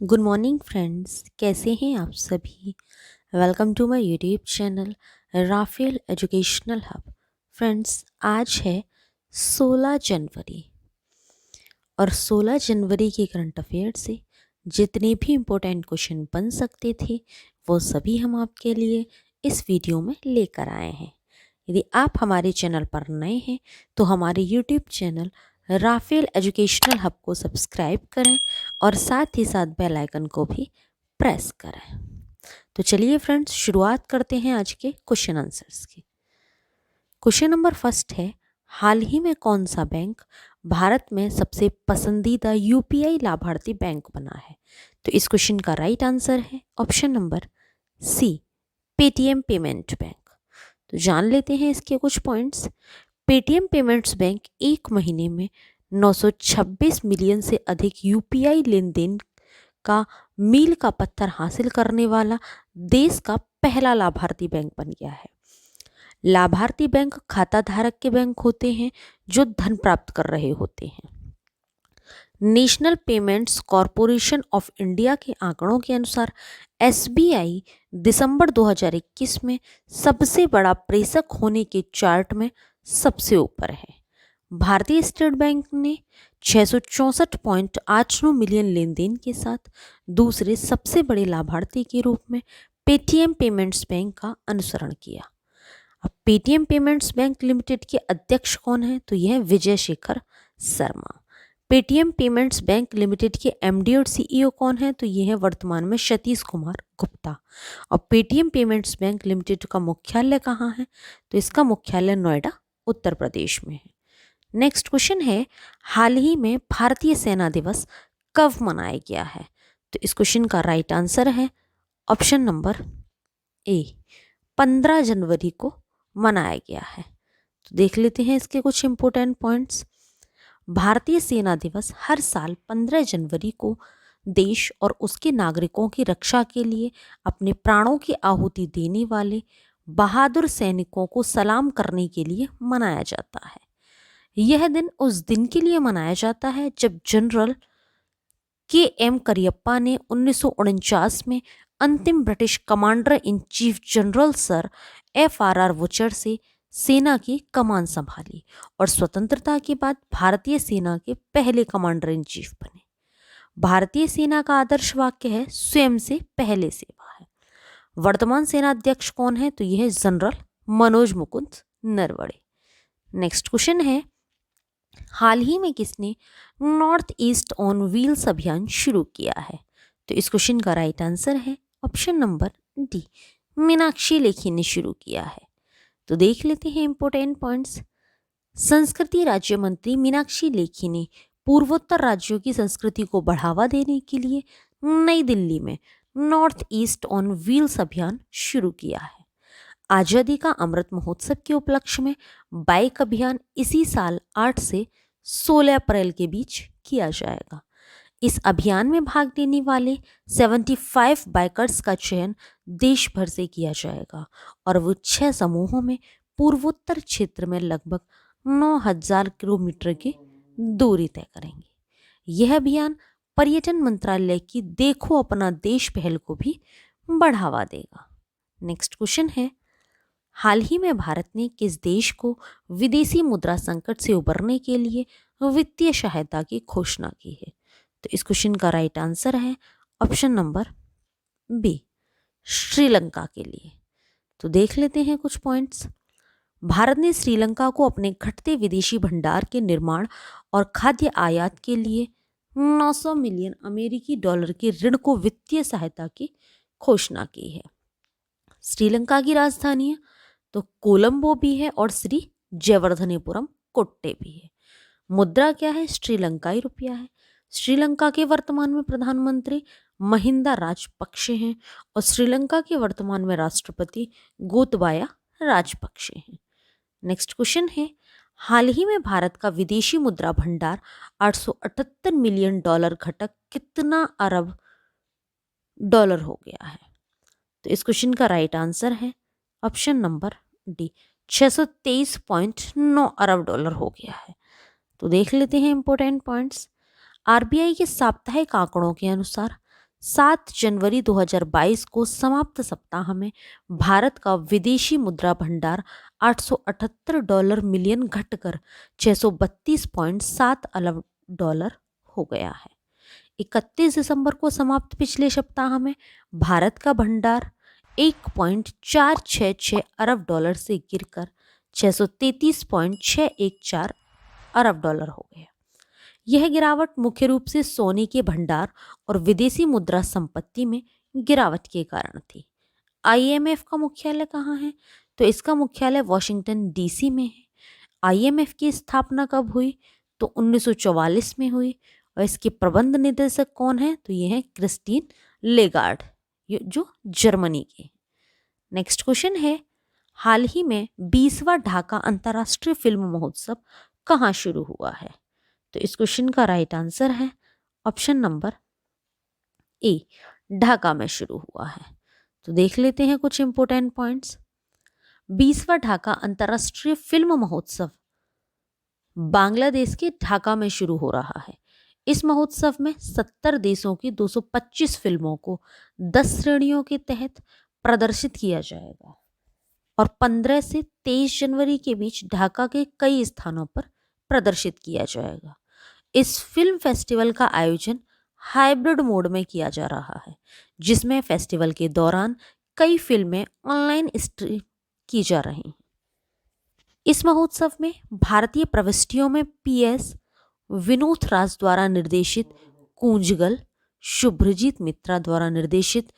Good morning friends, कैसे हैं आप सभी। Welcome to my YouTube channel Rafael educational hub. Friends, आज है 16 जनवरी और 16 जनवरी के करंट अफेयर से जितने भी इम्पोर्टेंट क्वेश्चन बन सकते थे वो सभी हम आपके लिए इस वीडियो में लेकर आए हैं। यदि आप हमारे चैनल पर नए हैं तो हमारे YouTube channel Rafael educational hub को सब्सक्राइब करें और साथ ही साथ बेल आइकन को भी प्रेस करें। तो चलिए फ्रेंड्स, शुरुआत करते हैं आज के क्वेश्चन आंसर्स की। क्वेश्चन नंबर फर्स्ट है, हाल ही में कौन सा बैंक भारत में सबसे पसंदीदा यूपीआई लाभार्थी बैंक बना है? तो इस क्वेश्चन का राइट आंसर है option number C, Paytm payment bank. तो जान लेते हैं इसके कुछ पॉइंट्स। पेटीएम पेमेंट्स बैंक एक महीने में 926 मिलियन से अधिक यूपीआई लेन देन का मील का पत्थर हासिल करने वाला देश का पहला लाभार्थी बैंक बन गया है। लाभार्थी बैंक खाता धारक के बैंक होते हैं जो धन प्राप्त कर रहे होते हैं। National payments corporation of India के आंकड़ों के अनुसार एसबीआई दिसंबर 2021 में सबसे बड़ा प्रेषक होने के चार्ट में सबसे ऊपर है। भारतीय स्टेट बैंक ने 664.89 मिलियन लेन देन के साथ दूसरे सबसे बड़े लाभार्थी के रूप में पेटीएम पेमेंट्स बैंक का अनुसरण किया। अब पेटीएम पेमेंट्स बैंक लिमिटेड के अध्यक्ष कौन है? तो यह Vijay Shekhar Sharma. Paytm payments bank limited के एमडी और सीईओ कौन है? तो यह है वर्तमान में सतीश कुमार गुप्ता। और पेटीएम पेमेंट्स बैंक लिमिटेड का मुख्यालय कहाँ है? तो इसका मुख्यालय नोएडा, उत्तर प्रदेश में है। नेक्स्ट क्वेश्चन है, हाल ही में भारतीय सेना दिवस कब मनाया गया है? तो इस क्वेश्चन का राइट आंसर है ऑप्शन नंबर ए, 15 जनवरी को मनाया गया है। तो देख लेते हैं इसके कुछ इंपॉर्टेंट पॉइंट्स। भारतीय सेना दिवस हर साल 15 जनवरी को देश और उसके नागरिकों की रक्षा के लिए अपने प्राणों की आहुति देने वाले बहादुर सैनिकों को सलाम करने के लिए मनाया जाता है। यह दिन उस दिन के लिए मनाया जाता है जब जनरल के एम करियप्पा ने 1949 में अंतिम British commander in chief general sir FRR वुचर से सेना की कमान संभाली और स्वतंत्रता के बाद भारतीय सेना के पहले कमांडर इन चीफ बने। भारतीय सेना का आदर्श वाक्य है, स्वयं से पहले सेवा है। वर्तमान सेना अध्यक्ष कौन है? तो यह general Manoj Mukund Naravane. Next question है, हाल ही में किसने नॉर्थ ईस्ट ऑन व्हील्स अभियान शुरू किया है? तो इस क्वेश्चन का राइट आंसर है option number D, Meenakshi Lekhi ने शुरू किया है। तो देख लेते हैं इंपॉर्टेंट पॉइंट्स। संस्कृति राज्य मंत्री मीनाक्षी लेखी ने पूर्वोत्तर राज्यों की संस्कृति को बढ़ावा देने के लिए नई दिल्ली में नॉर्थ ईस्ट ऑन व्हील्स अभियान शुरू किया है। आजादी का अमृत महोत्सव के उपलक्ष्य में बाइक अभियान इसी साल 8 से 16 अप्रैल के बीच किया जाएगा। इस अभियान में भाग लेने वाले 75 बाइकर्स का चयन देश भर से किया जाएगा और वो 6 समूहों में पूर्वोत्तर क्षेत्र में लगभग 9000 किलोमीटर की दूरी तय करेंगे। यह अभियान पर्यटन मंत्रालय की देखो अपना देश पहल को भी बढ़ावा देगा। नेक्स्ट क्वेश्चन है, हाल ही में भारत ने किस देश को विदेशी मुद्रा संकट से उबरने के लिए वित्तीय सहायता की घोषणा की है? तो इस क्वेश्चन का राइट आंसर है ऑप्शन नंबर बी, श्रीलंका के लिए। तो देख लेते हैं कुछ पॉइंट्स। भारत ने श्रीलंका को अपने घटते विदेशी भंडार के निर्माण और खाद्य आयात के लिए 900 मिलियन अमेरिकी डॉलर के ऋण को वित्तीय सहायता की घोषणा की है। श्रीलंका की राजधानी तो कोलंबो भी है और श्री जयवर्धनेपुरम कोट्टे भी है। मुद्रा क्या है? श्रीलंकाई रुपया है। श्रीलंका के वर्तमान में प्रधानमंत्री महिंदा राजपक्षे हैं और श्रीलंका के वर्तमान में राष्ट्रपति गोतबाया राजपक्षे हैं। नेक्स्ट क्वेश्चन है, हाल ही में भारत का विदेशी मुद्रा भंडार 878 मिलियन डॉलर घटक कितना अरब डॉलर हो गया है? तो इस क्वेश्चन का राइट आंसर है ऑप्शन नंबर डी, 623.9 अरब डॉलर हो गया है। तो देख लेते हैं इंपॉर्टेंट पॉइंट्स। आरबीआई के साप्ताहिक आंकड़ों के अनुसार 7 जनवरी 2022 को समाप्त सप्ताह में भारत का विदेशी मुद्रा भंडार $878 मिलियन घटकर 632.7 अरब डॉलर हो गया है। 31 दिसंबर को समाप्त पिछले सप्ताह में भारत का भंडार 1.466 अरब डॉलर से गिरकर 633.614 अरब डॉलर हो गया। यह गिरावट मुख्य रूप से सोने के भंडार और विदेशी मुद्रा संपत्ति में गिरावट के कारण थी। IMF का मुख्यालय कहाँ है? तो इसका मुख्यालय वॉशिंगटन DC में है। IMF की स्थापना कब हुई? तो 1944 में हुई। और इसके प्रबंध निदेशक कौन है? तो ये है क्रिस्टीन लेगार्ड, जो जर्मनी के। नेक्स्ट क्वेश्चन है, हाल ही में 20वां ढाका अंतर्राष्ट्रीय फिल्म महोत्सव कहाँ शुरू हुआ है? तो इस क्वेश्चन का राइट आंसर है ऑप्शन नंबर ए, ढाका में शुरू हुआ है। तो देख लेते हैं कुछ इंपॉर्टेंट पॉइंट्स। 20वां ढाका अंतर्राष्ट्रीय फिल्म महोत्सव बांग्लादेश के ढाका में शुरू हो रहा है। इस महोत्सव में 70 देशों की 225 फिल्मों को 10 श्रेणियों के तहत प्रदर्शित किया जाएगा और 15 से 23 जनवरी के बीच ढाका के कई स्थानों पर प्रदर्शित किया जाएगा। इस फिल्म फेस्टिवल का आयोजन हाइब्रिड मोड में किया जा रहा है, जिसमें फेस्टिवल के दौरान कई फिल्में ऑनलाइन स्ट्रीम की जा रही हैं। इस महोत्सव में भारतीय प्रविष्टियों में PS विनोद राज द्वारा निर्देशित कूंजगल, शुभ्रजीत मित्रा द्वारा निर्देशित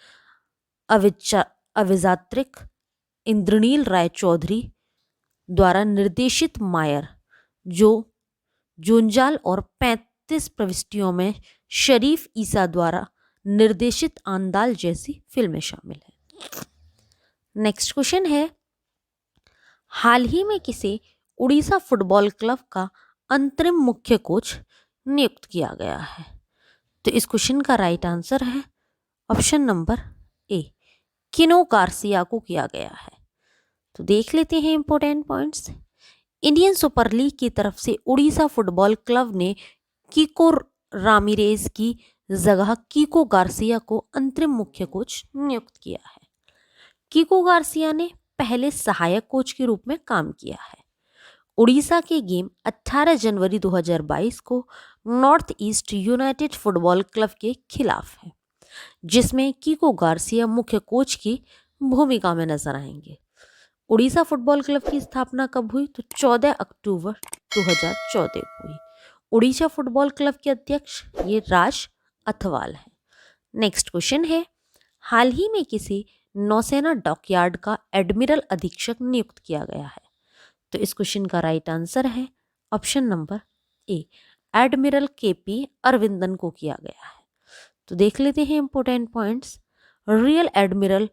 अविजात्रिक, इंद्रनील राय चौधरी द्वारा निर्देशित मायर, जो जुंजाल और 35 प्रविष्टियों में शरीफ ईसा द्वारा निर्देशित आंदाल जैसी फिल्में शामिल हैं। नेक्स्ट क्वेश्चन है, हाल ही में किसे उड़ीसा फुटबॉल क्लब का अंतरिम मुख्य कोच नियुक्त किया गया है? तो इस क्वेश्चन का राइट आंसर है ऑप्शन नंबर ए, किनो गार्सिया को किया गया है। तो देख लेते हैं important points. Indian super league की तरफ से उड़ीसा फुटबॉल क्लब ने कीको रामिरेज की जगह कीको गार्सिया को अंतरिम मुख्य कोच नियुक्त किया है। कीको गार्सिया ने पहले सहायक कोच के रूप में काम किया है। उड़ीसा के गेम 18 जनवरी 2022 को north east United football club के खिलाफ है, जिसमें कीको गार्सिया मुख्य कोच की भूमिका में नजर आएंगे। उड़ीसा फुटबॉल क्लब की स्थापना कब हुई? तो 14 अक्टूबर 2014 को हुई। उड़ीसा फुटबॉल क्लब के अध्यक्ष ये राज अथवाल है। नेक्स्ट क्वेश्चन है, हाल ही में किसी नौसेना डॉकयार्ड का एडमिरल अधीक्षक नियुक्त किया गया है? तो इस क्वेश्चन का राइट आंसर है option number A, admiral KP Aravindan को किया गया है। तो देख लेते हैं important points. Real admiral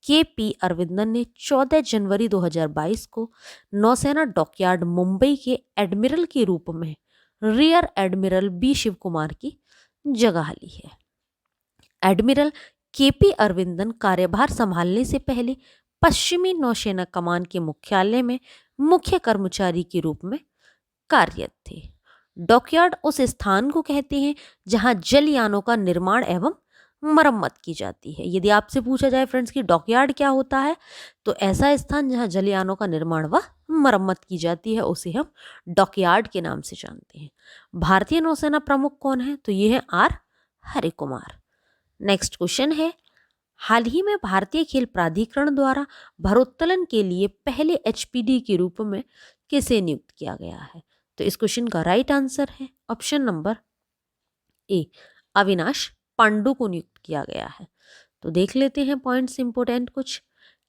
KP Aravindan ने 14 जनवरी 2022 को नौसेना डॉकयार्ड मुंबई के एडमिरल के रूप में rear admiral B Shiv Kumar की जगह ली है। एडमिरल KP अरविंदन कार्यभार संभालने से पहले पश्चिमी नौसेना कमान के मुख्यालय में मुख्य कर्मचारी के रूप में कार्यरत थे। डॉकयार्ड उस स्थान को कहते हैं जहां जलयानों का निर्माण एवं मरम्मत की जाती है। यदि आपसे पूछा जाए फ्रेंड्स कि डॉकयार्ड क्या होता है, तो ऐसा स्थान जहां जलयानों का निर्माण व मरम्मत की जाती है उसे हम डॉकयार्ड के नाम से जानते हैं। भारतीय नौसेना प्रमुख कौन है? तो ये है R Hari Kumar. Next question है, हाल ही में भारतीय खेल प्राधिकरण द्वारा भारोत्तोलन के लिए पहले HPD के रूप में किसे नियुक्त किया गया है? तो इस क्वेश्चन का राइट आंसर है option number A, Avinash Pandu को नियुक्त किया गया है। तो देख लेते हैं पॉइंट्स इंपोर्टेंट कुछ।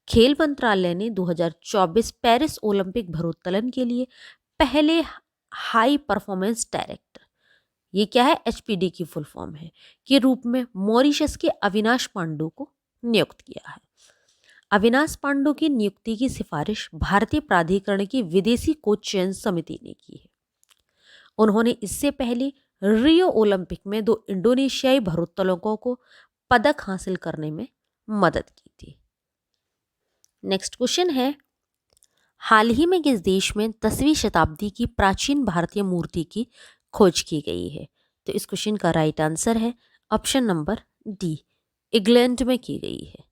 खेल मंत्रालय ने 2024 पेरिस ओलंपिक भारोत्तोलन के लिए पहले हाई परफॉर्मेंस डायरेक्टर, ये क्या है, HPD की फुल फॉर्म है, के रूप में मॉरिशस के अविनाश पांडु को नियुक्त किया है। अविनाश पांडु की नियुक्ति की सिफारिश भारतीय प्राधिकरण की विदेशी कोच चयन समिति ने की है। उन्होंने इससे पहले रियो ओलंपिक में 2 इंडोनेशियाई भारोत्तोलकों को पदक हासिल करने में मदद की थी। नेक्स्ट क्वेश्चन है, हाल ही में किस देश में 10वीं शताब्दी की प्राचीन भारतीय मूर्ति की खोज की गई है? तो इस क्वेश्चन का राइट आंसर है ऑप्शन नंबर डी इंग्लैंड में की गई है।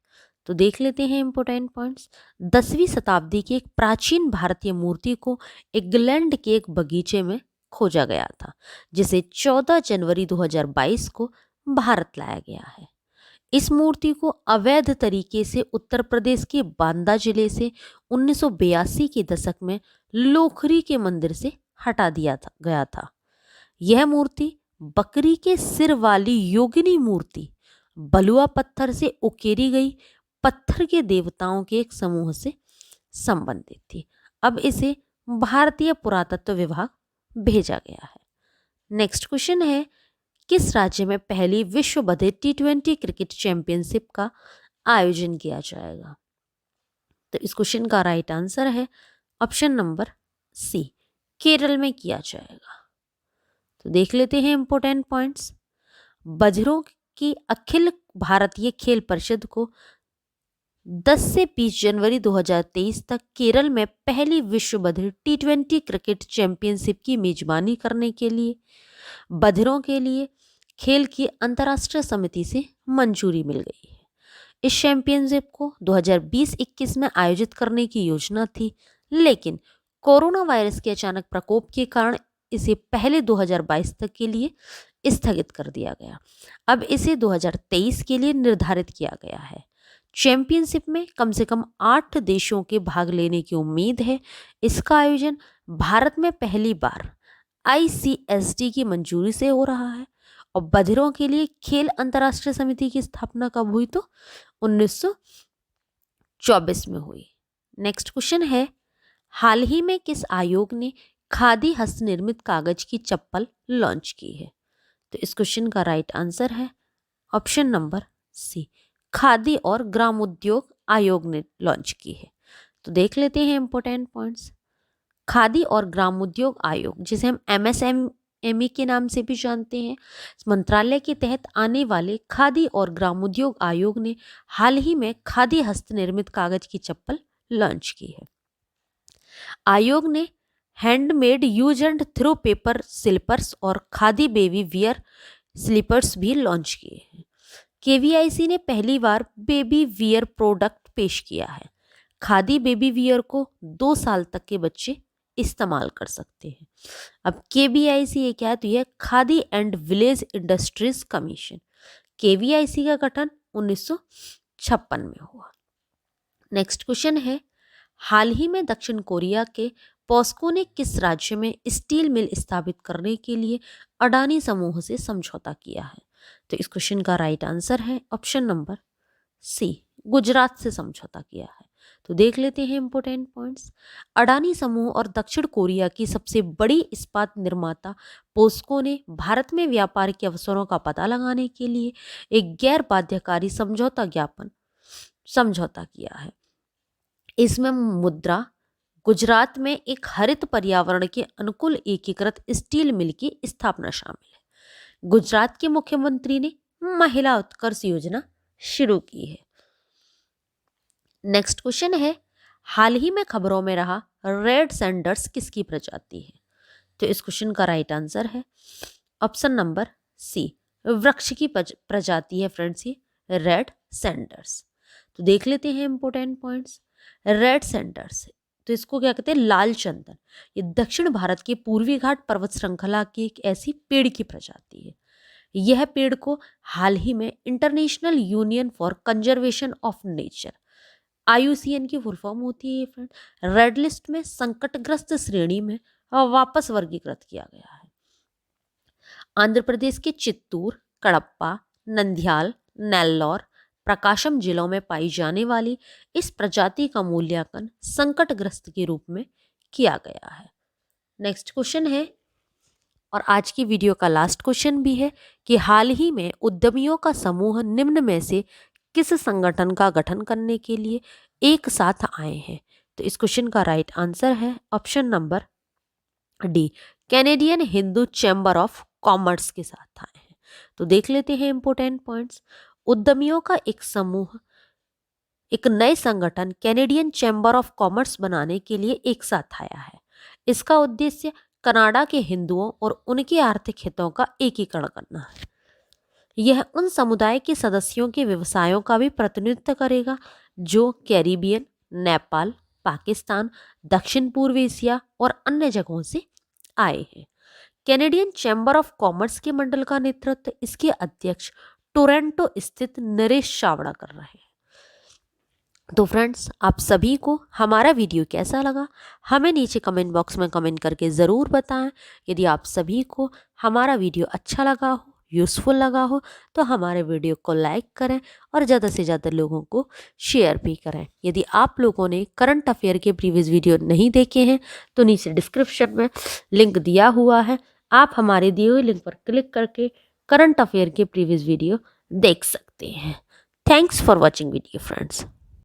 तो देख लेते हैं इंपॉर्टेंट पॉइंट्स। 10वीं शताब्दी की एक प्राचीन भारतीय मूर्ति को इंग्लैंड के एक बगीचे में खोजा गया था, जिसे 14 जनवरी 2022 को भारत लाया गया है। इस मूर्ति को अवैध तरीके से उत्तर प्रदेश के बांदा जिले से 1982 के दशक में लोखरी के मंदिर से हटा गया था। यह मूर्ति बकरी के सिर वाली योगिनी मूर्ति बलुआ पत्थर से उकेरी गई पत्थर के देवताओं के एक समूह से संबंधित थी। अब इसे भारतीय पुरातत्व विभाग भेजा गया है। नेक्स्ट क्वेश्चन है, किस राज्य में पहली विश्व बधिर T20 क्रिकेट चैंपियनशिप का आयोजन किया जाएगा? तो इस क्वेश्चन का राइट आंसर है ऑप्शन नंबर सी, केरल में किया जाएगा। तो देख लेते हैं इंपॉर्टेंट पॉइंट्स। बधिरों की अखिल भारतीय खेल परिषद को 10 से 20 जनवरी 2023 तक केरल में पहली विश्व बधिर T20 क्रिकेट चैंपियनशिप की मेजबानी करने के लिए बधिरों के लिए खेल की अंतर्राष्ट्रीय समिति से मंजूरी मिल गई है। इस चैंपियनशिप को 2020-21 में आयोजित करने की योजना थी, लेकिन कोरोना वायरस के अचानक प्रकोप के कारण इसे पहले 2022 तक के लिए स्थगित कर दिया गया। अब इसे 2023 के लिए निर्धारित किया गया है। चैंपियनशिप में कम से कम 8 देशों के भाग लेने की उम्मीद है। इसका आयोजन भारत में पहली बार ICSD की मंजूरी से हो रहा है और बधिरों के लिए खेल अंतर्राष्ट्रीय समिति की स्थापना कब हुई? तो 1924 में हुई। नेक्स्ट क्वेश्चन है, हाल ही में किस आयोग ने खादी हस्त निर्मित कागज की चप्पल लॉन्च की है? तो इस क्वेश्चन का राइट आंसर है ऑप्शन नंबर सी, खादी और ग्रामोद्योग आयोग ने लॉन्च की है। तो देख लेते हैं इंपॉर्टेंट पॉइंट्स। खादी और ग्रामोद्योग आयोग, जिसे हम MSME के नाम से भी जानते हैं, मंत्रालय के तहत आने वाले खादी और ग्रामोद्योग आयोग ने हाल ही में खादी हस्त निर्मित कागज की चप्पल लॉन्च की है। आयोग ने handmade use and throw paper slippers और खादी बेबी वियर स्लीपर्स भी लॉन्च किए हैं। KVIC ने पहली बार बेबी वियर प्रोडक्ट पेश किया है। खादी बेबी वियर को 2 साल तक के बच्चे इस्तेमाल कर सकते हैं। अब KVIC ये क्या है? तो यह khadi and village industries commission. KVIC का गठन 1956 में हुआ। नेक्स्ट क्वेश्चन है, हाल ही में दक्षिण कोरिया के पॉस्को ने किस राज्य में स्टील मिल स्थापित करने के लिए अडानी समूह से समझौता किया है? तो इस क्वेश्चन का राइट आंसर है ऑप्शन नंबर सी, गुजरात से समझौता किया है। तो देख लेते हैं इंपॉर्टेंट पॉइंट्स। अडानी समूह और दक्षिण कोरिया की सबसे बड़ी इस्पात निर्माता पॉस्को ने भारत में व्यापार के अवसरों का पता लगाने के लिए एक गैर बाध्यकारी समझौता किया है। इसमें मुद्रा गुजरात में एक हरित पर्यावरण के अनुकूल एकीकृत स्टील मिल की स्थापना शामिल है। गुजरात के मुख्यमंत्री ने महिला उत्कर्ष योजना शुरू की है। नेक्स्ट क्वेश्चन है, हाल ही में खबरों में रहा रेड सैंडर्स किसकी प्रजाति है? तो इस क्वेश्चन का राइट आंसर है ऑप्शन नंबर सी, वृक्ष की प्रजाति है फ्रेंड्स ये रेड सैंडर्स। तो देख लेते हैं इंपॉर्टेंट पॉइंट्स। रेड सैंडर्स, तो इसको क्या कहते हैं? लाल चंदन। ये दक्षिण भारत के पूर्वी घाट पर्वत श्रृंखला की एक ऐसी पेड़ की प्रजाति है। यह पेड़ को हाल ही में international union for conservation of nature IUCN की फुल फॉर्म होती है फ्रेंड, रेड लिस्ट में संकटग्रस्त श्रेणी में वापस वर्गीकृत किया गया है। आंध्र प्रदेश के चित्तूर, कड़प्पा, नंद्याल, नेल्लौर, प्रकाशम जिलों में पाई जाने वाली इस प्रजाति का मूल्यांकन संकटग्रस्त के रूप में किया गया है। नेक्स्ट क्वेश्चन है और आज की वीडियो का लास्ट क्वेश्चन भी है कि हाल ही में उद्यमियों का समूह निम्न में से किस संगठन का गठन करने के लिए एक साथ आए हैं? तो इस क्वेश्चन का राइट आंसर है option number D, Canadian Hindu chamber of commerce के साथ आए हैं। तो देख लेते हैं इंपॉर्टेंट पॉइंट्स। उद्यमियों का एक समूह एक नए संगठन कैनेडियन चैम्बर ऑफ कॉमर्स बनाने के लिए एक साथ आया है। इसका उद्देश्य कनाडा के हिंदुओं और उनके आर्थिक हितों का एकीकरण करना है। यह उन समुदाय के सदस्यों के व्यवसायों का भी प्रतिनिधित्व करेगा जो कैरिबियन, नेपाल, पाकिस्तान, दक्षिण पूर्व एशिया और अन्य जगहों से आए हैं। कैनेडियन चैम्बर ऑफ कॉमर्स के मंडल का नेतृत्व इसके अध्यक्ष टोरंटो स्थित नरेश चावड़ा कर रहे हैं। तो फ्रेंड्स, आप सभी को हमारा वीडियो कैसा लगा हमें नीचे कमेंट बॉक्स में कमेंट करके ज़रूर बताएं। यदि आप सभी को हमारा वीडियो अच्छा लगा हो, यूज़फुल लगा हो, तो हमारे वीडियो को लाइक करें और ज़्यादा से ज़्यादा लोगों को शेयर भी करें। यदि आप लोगों ने करंट अफेयर के प्रीवियस वीडियो नहीं देखे हैं तो नीचे डिस्क्रिप्शन में लिंक दिया हुआ है, आप हमारे दिए हुए लिंक पर क्लिक करके करंट अफेयर के प्रीवियस वीडियो देख सकते हैं। Thanks for watching video friends.